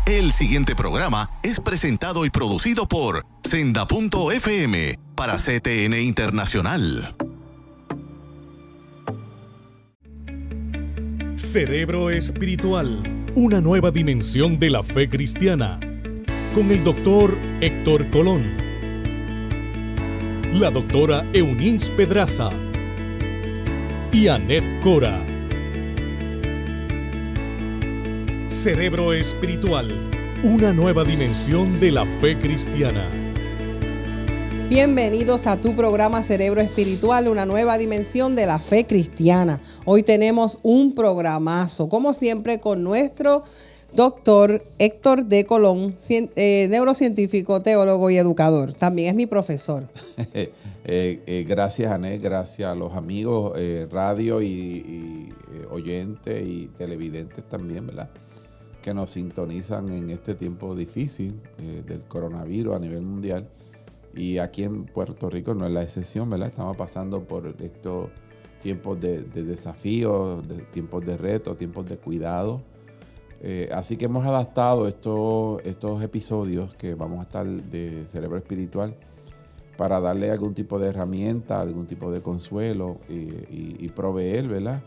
El siguiente programa es presentado y producido por Senda.fm para CTN Internacional. Cerebro Espiritual, una nueva dimensión de la fe cristiana, con el doctor Héctor Colón, la doctora Eunice Pedraza y Anet Cora. Cerebro Espiritual, una nueva dimensión de la fe cristiana. Bienvenidos a tu programa Cerebro Espiritual, una nueva dimensión de la fe cristiana. Hoy tenemos un programazo, como siempre, con nuestro doctor Héctor D. Colón, neurocientífico, teólogo y educador. También es mi profesor. Gracias, Anet, gracias a los amigos radio y oyentes y televidentes también, ¿verdad?, que nos sintonizan en este tiempo difícil del coronavirus a nivel mundial. Y aquí en Puerto Rico no es la excepción, ¿verdad? Estamos pasando por estos tiempos de desafíos, de tiempos de reto, tiempos de cuidado. Así que hemos adaptado estos episodios que vamos a estar de Cerebro Espiritual para darle algún tipo de herramienta, algún tipo de consuelo y proveer, ¿verdad?,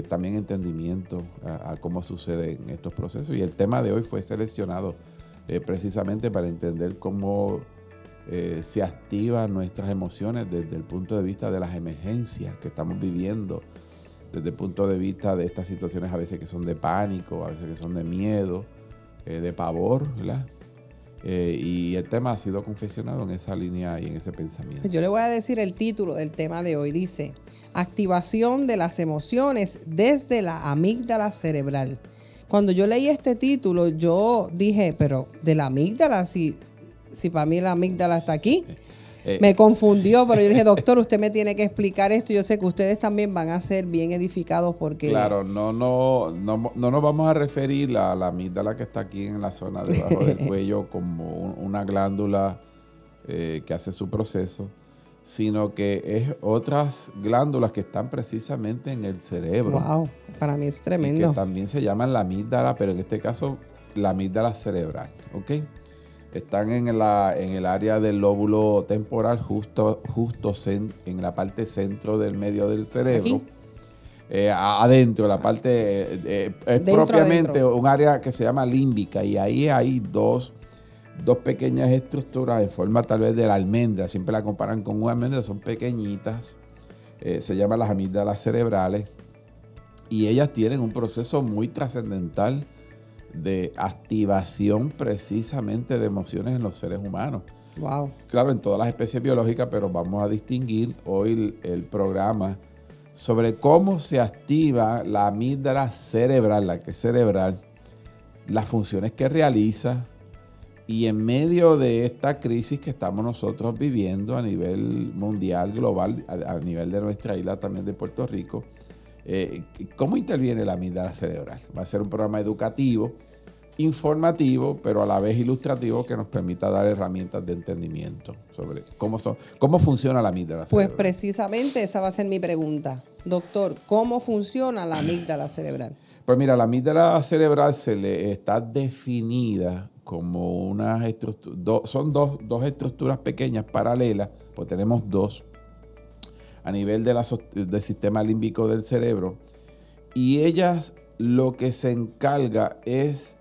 también entendimiento a cómo suceden estos procesos. Y el tema de hoy fue seleccionado precisamente para entender cómo se activan nuestras emociones desde el punto de vista de las emergencias que estamos viviendo, desde el punto de vista de estas situaciones a veces que son de pánico, a veces que son de miedo, de pavor, ¿verdad? Y el tema ha sido confeccionado en esa línea y en ese pensamiento. Yo le voy a decir el título del tema de hoy. Dice: activación de las emociones desde la amígdala cerebral. Cuando yo leí este título, yo dije, pero de la amígdala, si para mí la amígdala está aquí. Me confundió, pero yo dije, doctor, usted me tiene que explicar esto. Yo sé que ustedes también van a ser bien edificados porque... Claro, no nos vamos a referir a la amígdala que está aquí en la zona debajo del cuello como una glándula que hace su proceso, sino que es otras glándulas que están precisamente en el cerebro. Wow, para mí es tremendo. Y que también se llaman la amígdala, pero en este caso la amígdala cerebral, ¿ok? Están en el área del lóbulo temporal, justo en la parte centro del medio del cerebro. Adentro, la parte es propiamente adentro. Un área que se llama límbica, y ahí hay dos pequeñas estructuras en forma tal vez de la almendra. Siempre la comparan con una almendra, son pequeñitas. Se llaman las amígdalas cerebrales, y ellas tienen un proceso muy trascendental de activación precisamente de emociones en los seres humanos. Wow. Claro, en todas las especies biológicas, pero vamos a distinguir hoy el programa sobre cómo se activa la amígdala cerebral, la que es cerebral, las funciones que realiza, y en medio de esta crisis que estamos nosotros viviendo a nivel mundial, global, a nivel de nuestra isla también de Puerto Rico, ¿cómo interviene la amígdala cerebral? Va a ser un programa educativo, informativo, pero a la vez ilustrativo, que nos permita dar herramientas de entendimiento sobre cómo funciona la amígdala cerebral. Pues precisamente esa va a ser mi pregunta. Doctor, ¿cómo funciona la amígdala cerebral? Pues mira, la amígdala cerebral se le está definida como una estructura, son dos estructuras pequeñas paralelas, pues tenemos dos, a nivel del sistema límbico del cerebro, y ellas lo que se encarga es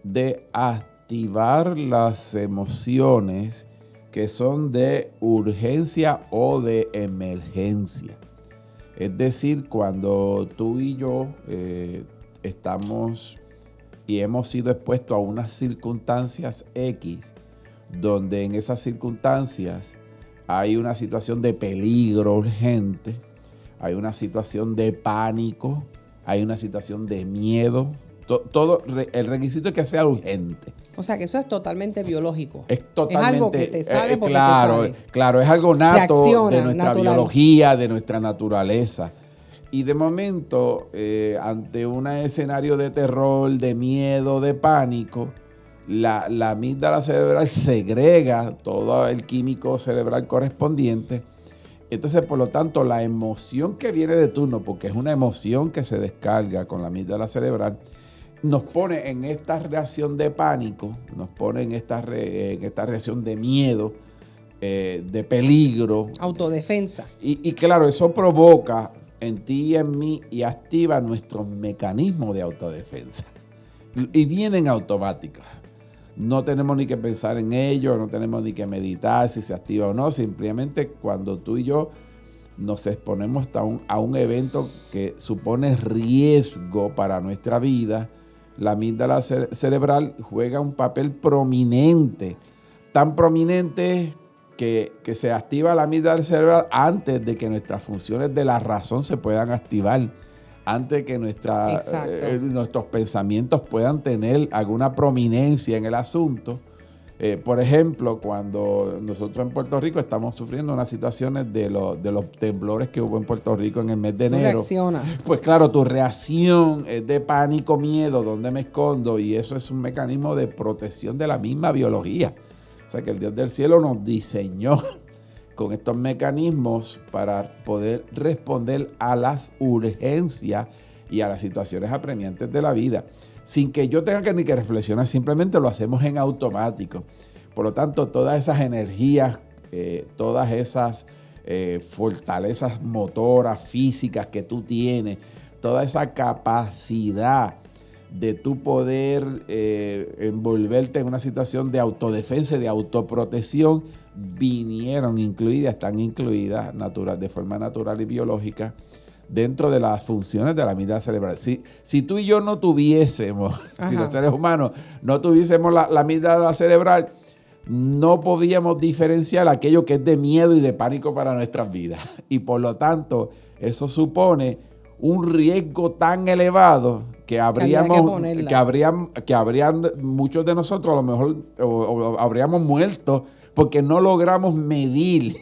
de activar las emociones que son de urgencia o de emergencia. Es decir, cuando tú y yo estamos y hemos sido expuestos a unas circunstancias X, donde en esas circunstancias hay una situación de peligro urgente, hay una situación de pánico, hay una situación de miedo. Todo el requisito es que sea urgente. O sea que eso es totalmente biológico. Es totalmente. Es algo que te sale porque claro, te sale. Claro, es algo nato de nuestra natural. biología, de nuestra naturaleza. Y de momento, ante un escenario de terror, de miedo, de pánico, la amígdala cerebral segrega todo el químico cerebral correspondiente. Entonces, por lo tanto, la emoción que viene de turno, porque es una emoción que se descarga con la amígdala cerebral, nos pone en esta reacción de pánico, nos pone en esta reacción de miedo, de peligro. Autodefensa. Y claro, eso provoca en ti y en mí y activa nuestros mecanismos de autodefensa. Y vienen automáticos. No tenemos ni que pensar en ello, no tenemos ni que meditar si se activa o no. Simplemente cuando tú y yo nos exponemos a un evento que supone riesgo para nuestra vida, la amígdala cerebral juega un papel prominente, tan prominente que se activa la amígdala cerebral antes de que nuestras funciones de la razón se puedan activar, antes de que nuestros pensamientos puedan tener alguna prominencia en el asunto. Por ejemplo, cuando nosotros en Puerto Rico estamos sufriendo unas situaciones de los temblores que hubo en Puerto Rico en el mes de enero. Reacciona. Pues claro, tu reacción es de pánico, miedo, ¿dónde me escondo? Y eso es un mecanismo de protección de la misma biología. O sea que el Dios del cielo nos diseñó con estos mecanismos para poder responder a las urgencias y a las situaciones apremiantes de la vida, sin que yo tenga ni que reflexionar, simplemente lo hacemos en automático. Por lo tanto, todas esas energías, todas esas fortalezas motoras, físicas que tú tienes, toda esa capacidad de tú poder envolverte en una situación de autodefensa, de autoprotección, están incluidas de forma natural y biológica dentro de las funciones de la amígdala cerebral. Si tú y yo no tuviésemos, si los seres humanos no tuviésemos la amígdala cerebral, no podíamos diferenciar aquello que es de miedo y de pánico para nuestras vidas. Y por lo tanto, eso supone un riesgo tan elevado que habrían muchos de nosotros a lo mejor o habríamos muerto porque no logramos medir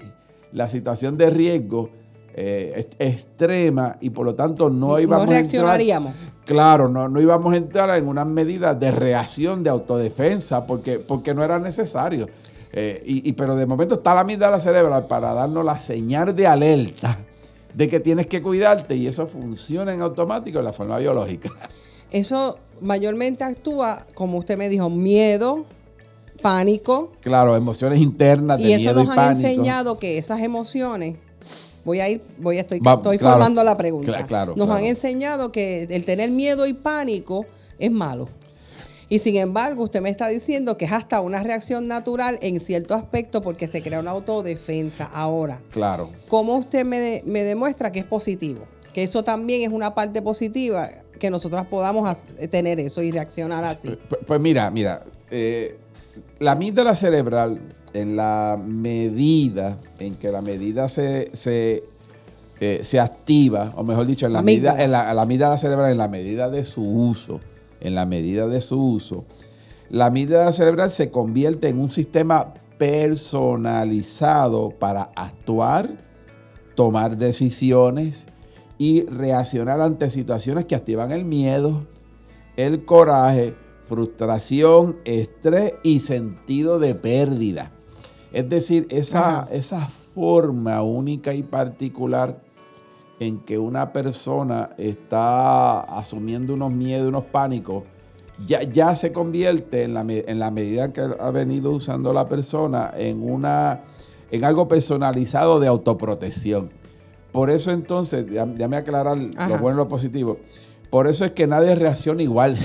la situación de riesgo extrema y por lo tanto no íbamos a reaccionaríamos. Claro, no íbamos a entrar en unas medidas de reacción, de autodefensa, porque no era necesario. Pero de momento está la amígdala cerebral para darnos la señal de alerta de que tienes que cuidarte y eso funciona en automático en la forma biológica. Eso mayormente actúa, como usted me dijo, miedo, pánico. Claro, emociones internas de miedo y pánico. Y eso nos han enseñado que esas emociones, estoy formando la pregunta. Nos han enseñado que el tener miedo y pánico es malo. Y sin embargo, usted me está diciendo que es hasta una reacción natural en cierto aspecto porque se crea una autodefensa. Ahora, claro. ¿Cómo usted me demuestra que es positivo? Que eso también es una parte positiva, que nosotros podamos tener eso y reaccionar así. Pues mira, la amígdala cerebral, en la medida en que la medida se activa, o mejor dicho, la amígdala cerebral en la medida de su uso, la amígdala cerebral se convierte en un sistema personalizado para actuar, tomar decisiones y reaccionar ante situaciones que activan el miedo, el coraje, frustración, estrés y sentido de pérdida. Es decir, esa forma única y particular en que una persona está asumiendo unos miedos, unos pánicos, ya se convierte en la medida en que ha venido usando la persona en algo personalizado de autoprotección. Por eso entonces, déjame aclarar lo bueno y lo positivo, por eso es que nadie reacciona igual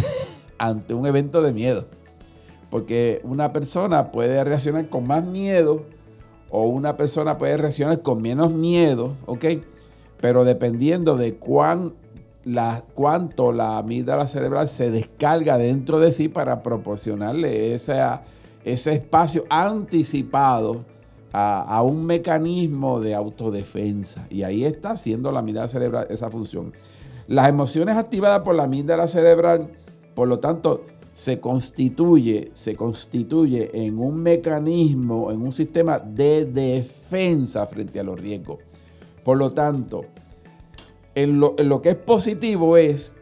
ante un evento de miedo. Porque una persona puede reaccionar con más miedo o una persona puede reaccionar con menos miedo, ¿ok? Pero dependiendo de cuánto la amígdala cerebral se descarga dentro de sí para proporcionarle ese espacio anticipado a un mecanismo de autodefensa. Y ahí está haciendo la amígdala cerebral esa función. Las emociones activadas por la amígdala cerebral, por lo tanto, se constituye en un mecanismo, en un sistema de defensa frente a los riesgos. Por lo tanto, en lo que es positivo es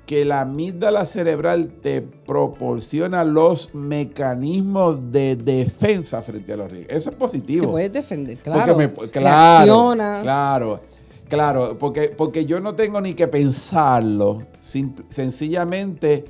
que la amígdala cerebral te proporciona los mecanismos de defensa frente a los riesgos. Eso es positivo. Te puedes defender, claro. Reacciona. Claro. Claro, porque yo no tengo ni que pensarlo, sencillamente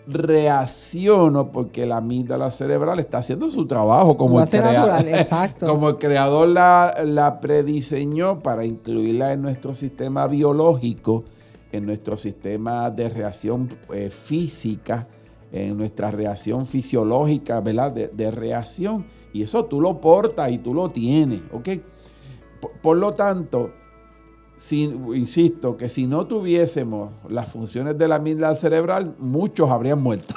reacciono porque la amígdala cerebral está haciendo su trabajo como el natural, exacto. Como el creador la prediseñó para incluirla en nuestro sistema biológico, en nuestro sistema de reacción física, en nuestra reacción fisiológica, ¿verdad? De reacción. Y eso tú lo portas y tú lo tienes, ¿ok? Por lo tanto, insisto, que si no tuviésemos las funciones de la amígdala cerebral, muchos habrían muerto.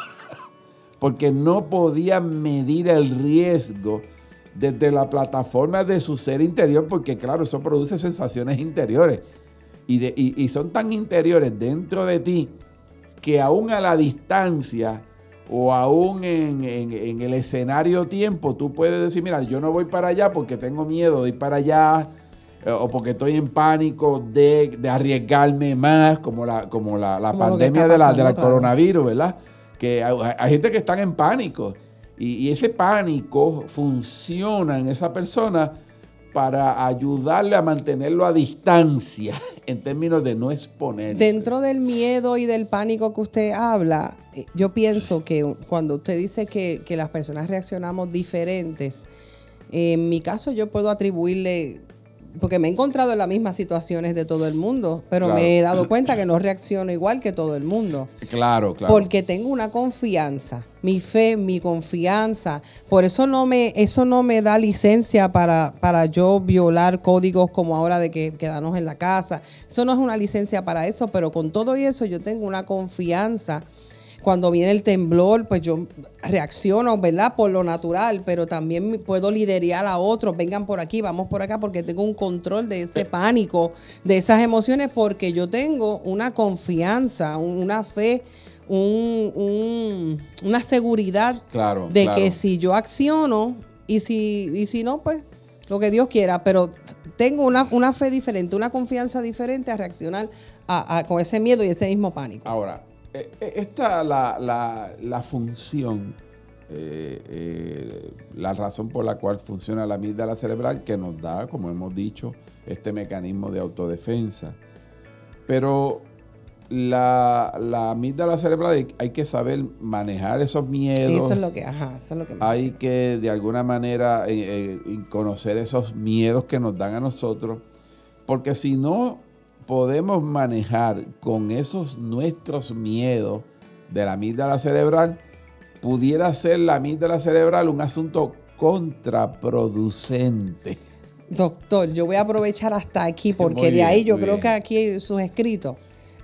Porque no podían medir el riesgo desde la plataforma de su ser interior, porque claro, eso produce sensaciones interiores. Y son tan interiores dentro de ti que aún a la distancia o aún en el escenario-tiempo, tú puedes decir, mira, yo no voy para allá porque tengo miedo de ir para allá, o porque estoy en pánico de arriesgarme más, como la pandemia del coronavirus, ¿verdad? Que hay gente que está en pánico y ese pánico funciona en esa persona para ayudarle a mantenerlo a distancia en términos de no exponerse. Dentro del miedo y del pánico que usted habla, yo pienso que cuando usted dice que las personas reaccionamos diferentes, en mi caso yo puedo atribuirle, porque me he encontrado en las mismas situaciones de todo el mundo, pero claro, me he dado cuenta que no reacciono igual que todo el mundo. Claro. Porque tengo una confianza, mi fe, mi confianza. Por eso eso no me da licencia para yo violar códigos como ahora de que quedarnos en la casa. Eso no es una licencia para eso, pero con todo y eso yo tengo una confianza. Cuando viene el temblor, pues yo reacciono, ¿verdad? Por lo natural, pero también puedo liderar a otros. Vengan por aquí, vamos por acá, porque tengo un control de ese pánico, de esas emociones, porque yo tengo una confianza, una fe, una seguridad de que si yo acciono y si no, pues lo que Dios quiera, pero tengo una fe diferente, una confianza diferente a reaccionar con ese miedo y ese mismo pánico. Ahora, esta la función, la razón por la cual funciona la amígdala cerebral, que nos da, como hemos dicho, este mecanismo de autodefensa. Pero la amígdala cerebral hay que saber manejar esos miedos. Eso es lo que hay que de alguna manera conocer esos miedos que nos dan a nosotros, porque si no podemos manejar con esos nuestros miedos de la amígdala cerebral, pudiera ser la amígdala cerebral un asunto contraproducente. Doctor, yo voy a aprovechar hasta aquí porque de ahí yo creo que aquí en sus escritos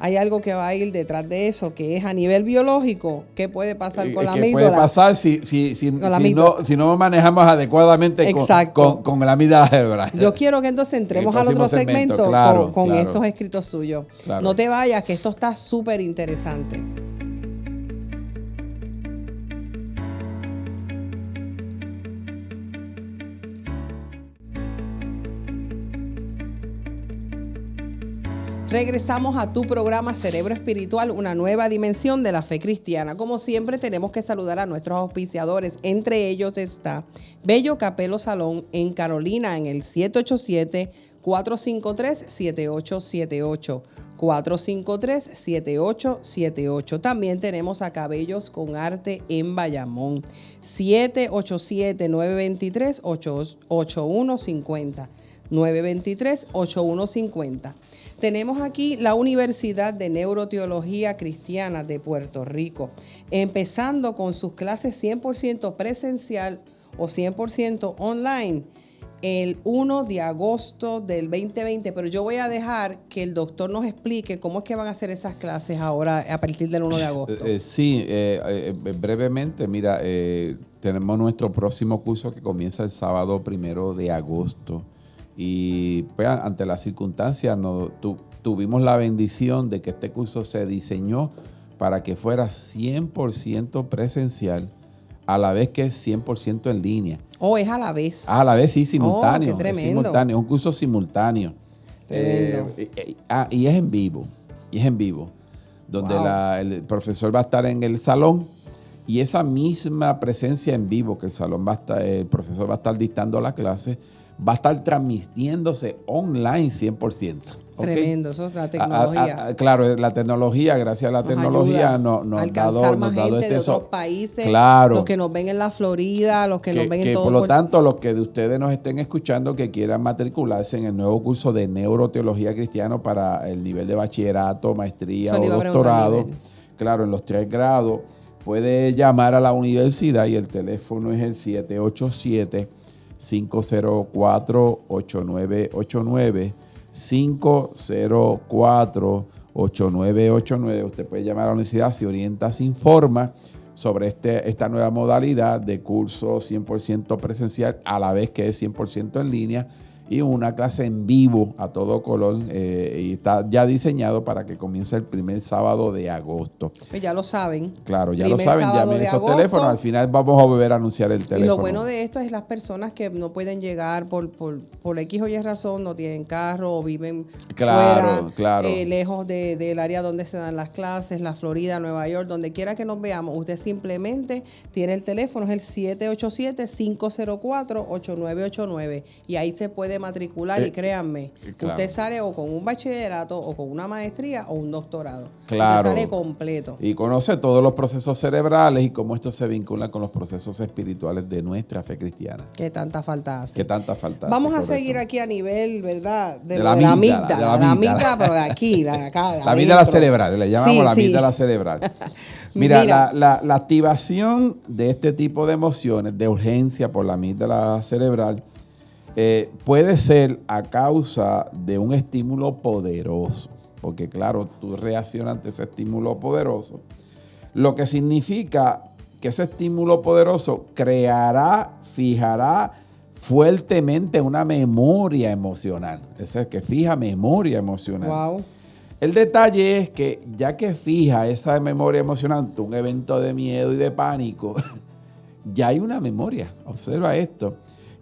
hay algo que va a ir detrás de eso, que es a nivel biológico, ¿qué puede pasar con la amígdala? ¿Qué puede pasar si no manejamos adecuadamente con la amígdala cerebral? Yo quiero que entonces entremos al otro segmento con estos escritos suyos. Claro. No te vayas, que esto está súper interesante. Regresamos a tu programa Cerebro Espiritual, una nueva dimensión de la fe cristiana. Como siempre, tenemos que saludar a nuestros auspiciadores. Entre ellos está Bello Capelo Salón en Carolina, en el 787-453-7878. 453-7878. También tenemos a Cabellos con Arte en Bayamón. 787-923-8150. 923-8150. Tenemos aquí la Universidad de Neuroteología Cristiana de Puerto Rico, empezando con sus clases 100% presencial o 100% online el 1 de agosto del 2020. Pero yo voy a dejar que el doctor nos explique cómo es que van a hacer esas clases ahora a partir del 1 de agosto. Sí, brevemente, mira, tenemos nuestro próximo curso que comienza el sábado 1 de agosto. Y pues, ante las circunstancias tuvimos la bendición de que este curso se diseñó para que fuera 100% presencial, a la vez que es 100% en línea. Es a la vez. A la vez, sí, simultáneo. Qué tremendo. Es un curso simultáneo. Y es en vivo. Donde el profesor va a estar en el salón. Y esa misma presencia en vivo que el profesor va a estar dictando la clase, va a estar transmitiéndose online 100%. ¿Okay? Tremendo, eso es la tecnología. Claro, la tecnología, gracias a la tecnología nos ha dado gente de otros países, claro, los que nos ven en la Florida, los que nos ven en todo. Por lo tanto, los que de ustedes nos estén escuchando que quieran matricularse en el nuevo curso de Neuroteología Cristiana para el nivel de bachillerato, maestría o doctorado, claro, en los 3 grados, puede llamar a la universidad y el teléfono es el 787-504-8989. 504-8989. Usted puede llamar a la universidad, se orienta, se informa sobre esta nueva modalidad de curso 100% presencial, a la vez que es 100% en línea, y una clase en vivo a todo color, y está ya diseñado para que comience el primer sábado de agosto. Pues ya lo saben. Claro, ya lo saben, llamen esos teléfonos. Al final vamos a volver a anunciar el teléfono. Y lo bueno de esto es las personas que no pueden llegar por X o Y razón, no tienen carro o viven fuera, lejos del área donde se dan las clases, la Florida, Nueva York, donde quiera que nos veamos. Usted simplemente tiene el teléfono, es el 787-504-8989, y ahí se puede matricular y créanme, usted sale o con un bachillerato o con una maestría o un doctorado. Claro. Usted sale completo. Y conoce todos los procesos cerebrales y cómo esto se vincula con los procesos espirituales de nuestra fe cristiana. ¿Qué tanta falta hace? Vamos a seguir aquí a nivel, ¿verdad? De la amígdala, pero de aquí, de acá. La amígdala cerebral, le llamamos la amígdala cerebral. Mira. La activación de este tipo de emociones, de urgencia por la amígdala cerebral, puede ser a causa de un estímulo poderoso, porque claro, tú reaccionas ante ese estímulo poderoso, lo que significa que ese estímulo poderoso fijará fuertemente una memoria emocional. Es el que fija memoria emocional. Wow. El detalle es que ya que fija esa memoria emocional ante un evento de miedo y de pánico, ya hay una memoria. Observa esto.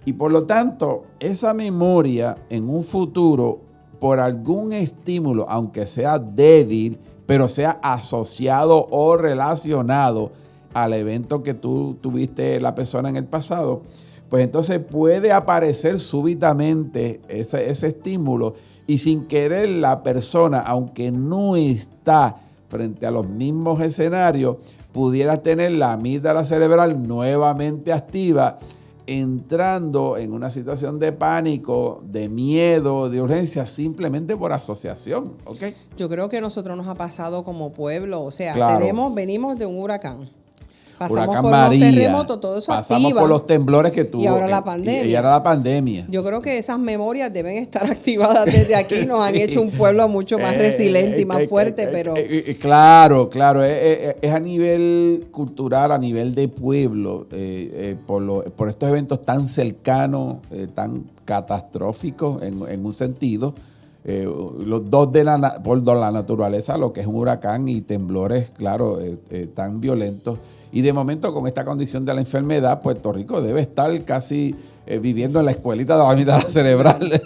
Y por lo tanto, esa memoria en un futuro, por algún estímulo, aunque sea débil, pero sea asociado o relacionado al evento que tú tuviste la persona en el pasado, pues entonces puede aparecer súbitamente ese estímulo y sin querer la persona, aunque no está frente a los mismos escenarios, pudiera tener la amígdala cerebral nuevamente activa, entrando en una situación de pánico, de miedo, de urgencia, simplemente por asociación, ¿ok? Yo creo que a nosotros nos ha pasado como pueblo, o sea, venimos de un huracán. Pasamos huracán por María, los terremotos, todo eso pasamos activa. por los temblores que tuvo. Y ahora la pandemia. Y ahora la pandemia. Yo creo que esas memorias deben estar activadas desde aquí. Nos han hecho un pueblo mucho más resiliente y más fuerte, pero... Claro. Es a nivel cultural, a nivel de pueblo, por estos eventos tan cercanos, tan catastróficos en un sentido. Los dos por la naturaleza, lo que es un huracán y temblores, claro, tan violentos. Y de momento, con esta condición de la enfermedad, Puerto Rico debe estar casi viviendo en la escuelita de la amígdala cerebral,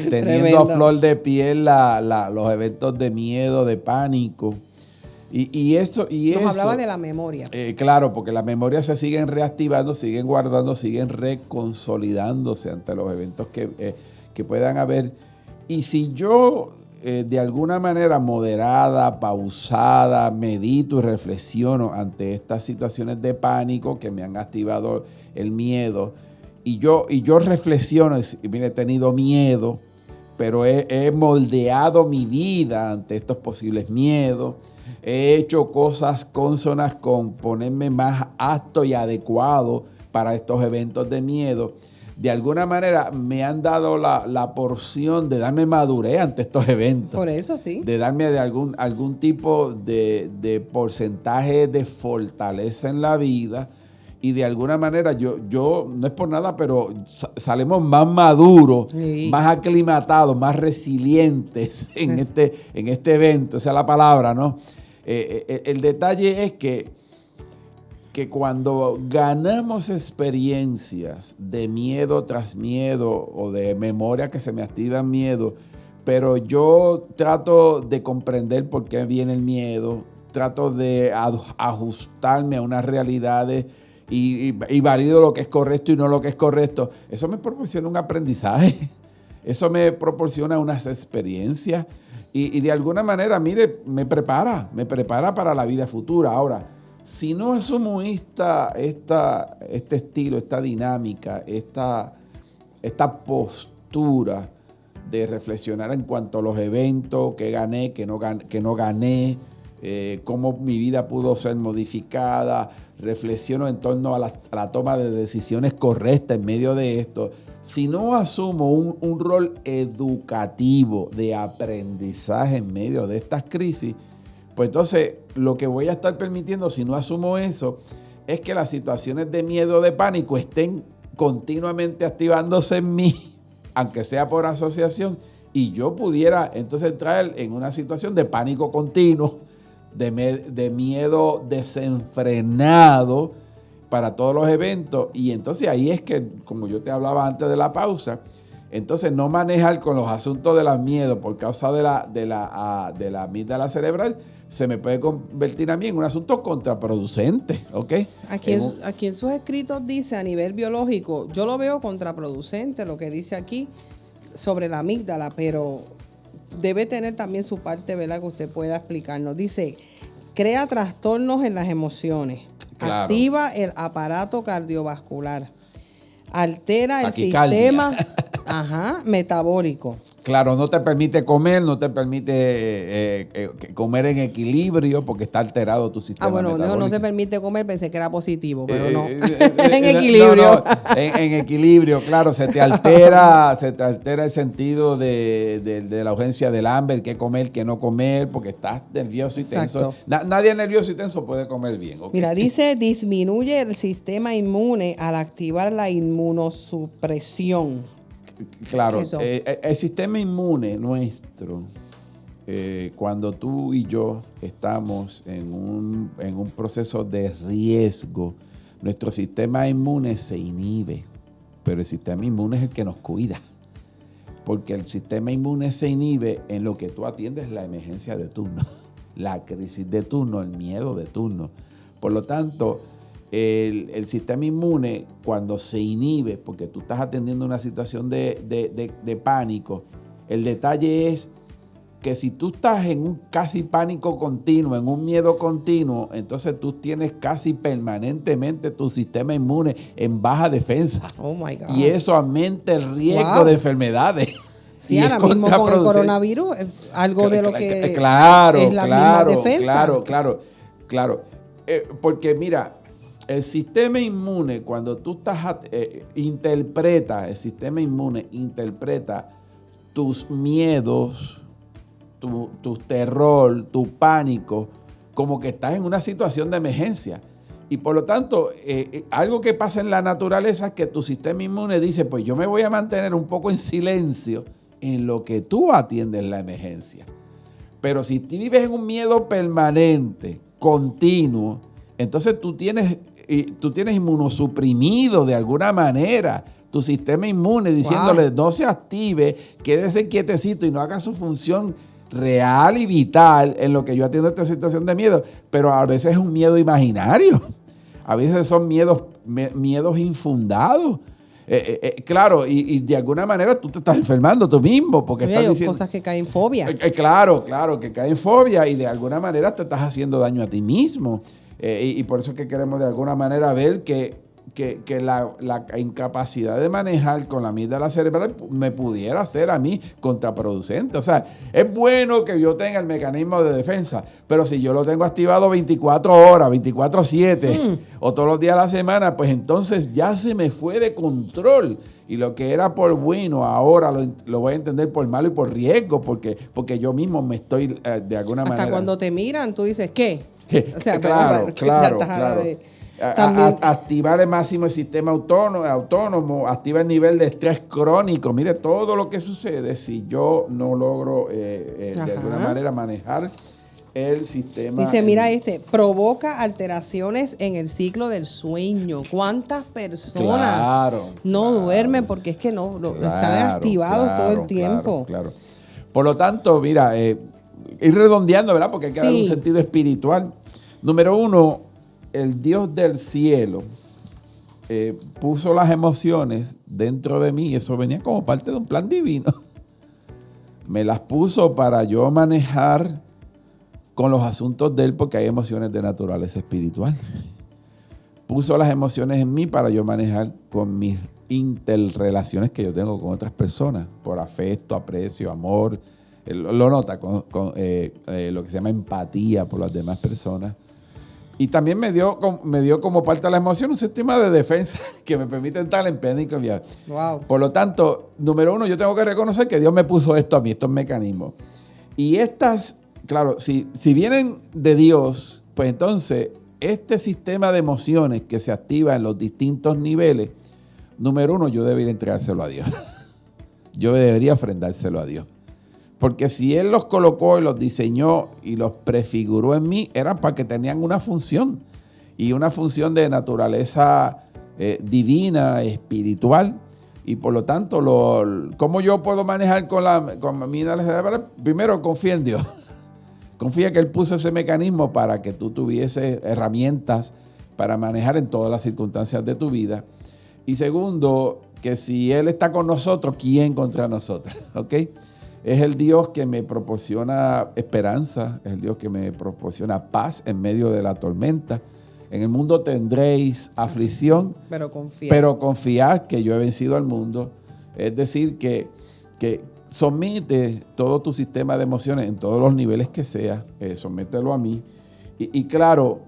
teniendo a flor de piel los eventos de miedo, de pánico. Y eso hablaba de la memoria. Claro, porque las memorias se siguen reactivando, siguen guardando, siguen reconsolidándose ante los eventos que puedan haber. Y si yo de alguna manera moderada, pausada, medito y reflexiono ante estas situaciones de pánico que me han activado el miedo, y yo reflexiono, mire, he tenido miedo, pero he moldeado mi vida ante estos posibles miedos, he hecho cosas cónsonas con ponerme más apto y adecuado para estos eventos de miedo. De alguna manera me han dado la porción de darme madurez ante estos eventos. Por eso sí. De darme de algún tipo de porcentaje de fortaleza en la vida. Y de alguna manera yo no es por nada, pero salimos más maduros, sí, más aclimatados, más resilientes en este evento. Esa es la palabra, ¿no? El detalle es que cuando ganamos experiencias de miedo tras miedo o de memoria que se me activan miedo, pero yo trato de comprender por qué viene el miedo, trato de ajustarme a unas realidades y valido lo que es correcto y no lo que es correcto, eso me proporciona un aprendizaje. Eso me proporciona unas experiencias y de alguna manera, mire, me prepara para la vida futura. Ahora, si no asumo este estilo, esta dinámica, esta postura de reflexionar en cuanto a los eventos, que gané, que no gané, cómo mi vida pudo ser modificada, reflexiono en torno a la toma de decisiones correctas en medio de esto. Si no asumo un rol educativo de aprendizaje en medio de estas crisis, pues entonces lo que voy a estar permitiendo, si no asumo eso, es que las situaciones de miedo, de pánico, estén continuamente activándose en mí, aunque sea por asociación, y yo pudiera entonces entrar en una situación de pánico continuo, de miedo desenfrenado para todos los eventos. Y entonces ahí es que, como yo te hablaba antes de la pausa, entonces no manejar con los asuntos de los miedos por causa de la amígdala cerebral se me puede convertir a mí en un asunto contraproducente, ¿ok? Aquí en sus escritos dice a nivel biológico, yo lo veo contraproducente lo que dice aquí sobre la amígdala, pero debe tener también su parte, ¿verdad?, que usted pueda explicarnos. Dice, crea trastornos en las emociones, claro, activa el aparato cardiovascular, altera el sistema metabólico. Claro, no te permite comer, no te permite comer en equilibrio porque está alterado tu sistema metabólico. No se permite comer, pensé que era positivo, pero no. En equilibrio. En equilibrio, claro, se te altera el sentido de la urgencia del hambre, qué comer, qué no comer, porque estás nervioso y tenso. Nadie nervioso y tenso puede comer bien. ¿Okay? Mira, dice, disminuye el sistema inmune al activar la inmunosupresión. Claro, el sistema inmune nuestro, cuando tú y yo estamos en un proceso de riesgo, nuestro sistema inmune se inhibe, pero el sistema inmune es el que nos cuida, porque el sistema inmune se inhibe en lo que tú atiendes la emergencia de turno, la crisis de turno, el miedo de turno. Por lo tanto, el sistema inmune, cuando se inhibe, porque tú estás atendiendo una situación de pánico, el detalle es que si tú estás en un casi pánico continuo, en un miedo continuo, entonces tú tienes casi permanentemente tu sistema inmune en baja defensa. Oh my God. Y eso aumenta el riesgo de enfermedades. Sí, ahora mismo con el coronavirus, algo de lo que es la misma defensa. Claro. Porque mira, el sistema inmune, cuando tú estás el sistema inmune interpreta tus miedos, tu terror, tu pánico, como que estás en una situación de emergencia. Y por lo tanto, algo que pasa en la naturaleza es que tu sistema inmune dice, pues yo me voy a mantener un poco en silencio en lo que tú atiendes la emergencia. Pero si tú vives en un miedo permanente, continuo, entonces tú tienes inmunosuprimido de alguna manera tu sistema inmune, diciéndole no se active, quédese quietecito y no haga su función real y vital en lo que yo atiendo esta situación de miedo. Pero a veces es un miedo imaginario, a veces son miedos infundados. Claro, y de alguna manera tú te estás enfermando tú mismo porque estás diciendo cosas que caen fobia. Claro, que caen fobia y de alguna manera te estás haciendo daño a ti mismo. Y por eso es que queremos de alguna manera ver que la incapacidad de manejar con la amígdala cerebral me pudiera ser a mí contraproducente. O sea, es bueno que yo tenga el mecanismo de defensa, pero si yo lo tengo activado 24 horas, 24/7 o todos los días a la semana, pues entonces ya se me fue de control. Y lo que era por bueno, ahora lo voy a entender por malo y por riesgo, porque yo mismo me estoy de alguna manera... Hasta cuando te miran, tú dices, ¿qué? O sea, claro. Activar el máximo el sistema autónomo, activa el nivel de estrés crónico. Mire, todo lo que sucede si yo no logro de alguna manera manejar el sistema. Dice, mira provoca alteraciones en el ciclo del sueño. ¿Cuántas personas no duermen porque es que están activados todo el tiempo? Claro. Por lo tanto, mira, ir redondeando, ¿verdad? Porque hay que dar un sentido espiritual. Número 1, el Dios del cielo puso las emociones dentro de mí y eso venía como parte de un plan divino. Me las puso para yo manejar con los asuntos de él porque hay emociones de naturaleza espiritual. Puso las emociones en mí para yo manejar con mis interrelaciones que yo tengo con otras personas, por afecto, aprecio, amor. Lo nota con lo que se llama empatía por las demás personas. Y también me dio como parte de la emoción un sistema de defensa que me permite estar en pánico. Wow. Por lo tanto, número uno, yo tengo que reconocer que Dios me puso esto a mí, estos mecanismos. Y estas, claro, si vienen de Dios, pues entonces este sistema de emociones que se activa en los distintos niveles, número uno, yo debería entregárselo a Dios. Yo debería ofrendárselo a Dios. Porque si Él los colocó y los diseñó y los prefiguró en mí, era para que tenían una función. Y una función de naturaleza divina, espiritual. Y por lo tanto, ¿cómo yo puedo manejar con mi naturaleza? Primero, confía en Dios. Confía que Él puso ese mecanismo para que tú tuvieses herramientas para manejar en todas las circunstancias de tu vida. Y segundo, que si Él está con nosotros, ¿quién contra nosotros? ¿Ok? Es el Dios que me proporciona esperanza, es el Dios que me proporciona paz en medio de la tormenta. En el mundo tendréis aflicción, pero confiad que yo he vencido al mundo. Es decir, que somete todo tu sistema de emociones en todos los niveles que sea, somételo a mí. Y claro,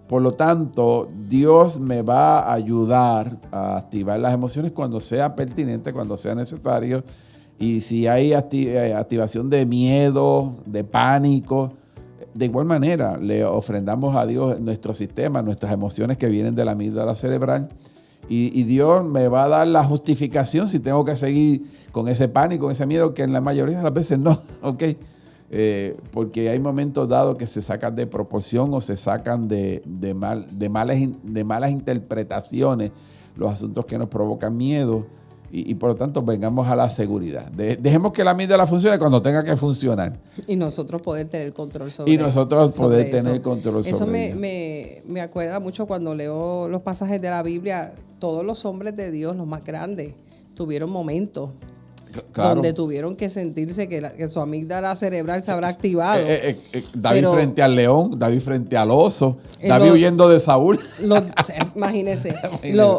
por lo tanto, Dios me va a ayudar a activar las emociones cuando sea pertinente, cuando sea necesario. Y si hay activación de miedo, de pánico, de igual manera le ofrendamos a Dios nuestro sistema, nuestras emociones que vienen de la amígdala cerebral. Y Dios me va a dar la justificación si tengo que seguir con ese pánico, con ese miedo, que en la mayoría de las veces no, ¿ok? Porque hay momentos dados que se sacan de proporción o se sacan de malas interpretaciones los asuntos que nos provocan miedo. Y por lo tanto, vengamos a la seguridad. Dejemos que la amígdala funcione cuando tenga que funcionar. Y nosotros poder tener control sobre eso. Y nosotros poder tener control sobre eso. Eso me acuerda mucho cuando leo los pasajes de la Biblia. Todos los hombres de Dios, los más grandes, tuvieron momentos donde tuvieron que sentirse que su amígdala cerebral se habrá activado. David frente al león, David frente al oso, David huyendo de Saúl. Imagínese,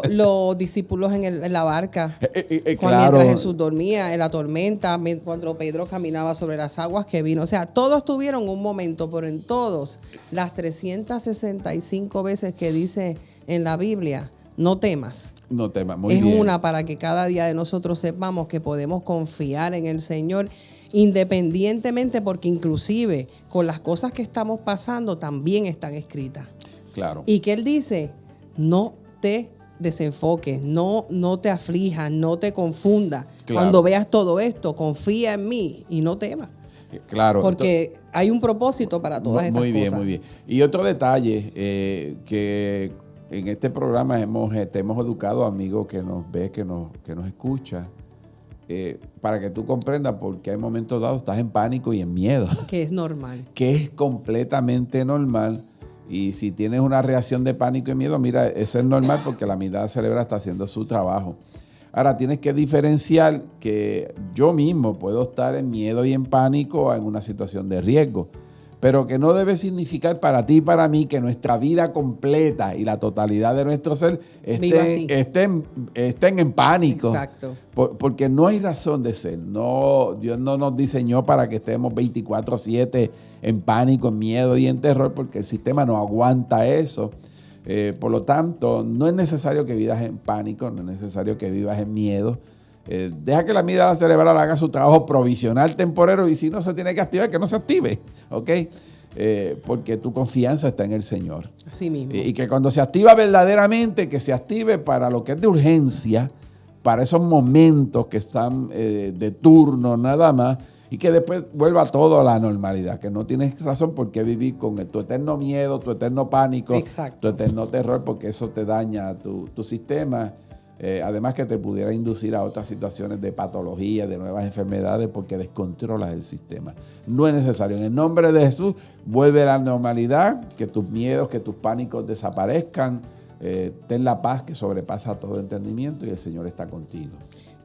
los discípulos en la barca, mientras Jesús dormía, en la tormenta, cuando Pedro caminaba sobre las aguas que vino. O sea, todos tuvieron un momento, pero en todos, las 365 veces que dice en la Biblia, no temas. No temas, muy bien. Es una para que cada día de nosotros sepamos que podemos confiar en el Señor independientemente, porque inclusive con las cosas que estamos pasando también están escritas. Claro. Y que Él dice, no te desenfoques, no te aflijas, no te confundas. Claro. Cuando veas todo esto, confía en mí y no temas. Claro. Porque hay un propósito para todas estas cosas. Muy bien, muy bien. Y otro detalle que en este programa te hemos educado, amigos, que nos ve, que nos escucha, para que tú comprendas porque hay momentos dados estás en pánico y en miedo. Que es normal. Que es completamente normal. Y si tienes una reacción de pánico y miedo, mira, eso es normal porque la amígdala cerebral está haciendo su trabajo. Ahora, tienes que diferenciar que yo mismo puedo estar en miedo y en pánico en una situación de riesgo, pero que no debe significar para ti y para mí que nuestra vida completa y la totalidad de nuestro ser estén en pánico. Exacto. Porque no hay razón de ser. No, Dios no nos diseñó para que estemos 24/7 en pánico, en miedo y en terror, porque el sistema no aguanta eso. Por lo tanto, no es necesario que vivas en pánico, no es necesario que vivas en miedo. Deja que la amígdala cerebral haga su trabajo provisional, temporero, y si no se tiene que activar, que no se active, ¿ok? Porque tu confianza está en el Señor. Así mismo. Y que cuando se activa verdaderamente, que se active para lo que es de urgencia, para esos momentos que están de turno nada más, y que después vuelva todo a la normalidad, que no tienes razón por qué vivir con tu eterno miedo, tu eterno pánico, tu eterno terror, porque eso te daña tu sistema. Además que te pudiera inducir a otras situaciones de patología, de nuevas enfermedades, porque descontrolas el sistema. No es necesario. En el nombre de Jesús, vuelve a la normalidad, que tus miedos, que tus pánicos desaparezcan. ten la paz que sobrepasa todo entendimiento y el Señor está contigo.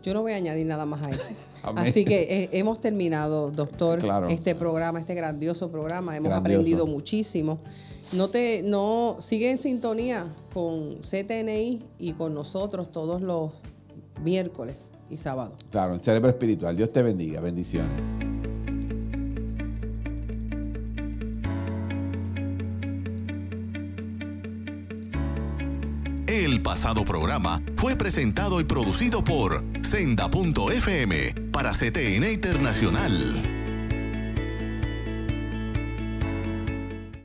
Yo no voy a añadir nada más a eso. Amén. Así que hemos terminado, doctor, Claro. este programa, este grandioso programa. Hemos Grandioso. aprendido muchísimo. Sigue en sintonía con CTNI y con nosotros todos los miércoles y sábados. Claro, el cerebro espiritual. Dios te bendiga. Bendiciones. El pasado programa fue presentado y producido por Senda.fm para CTN Internacional.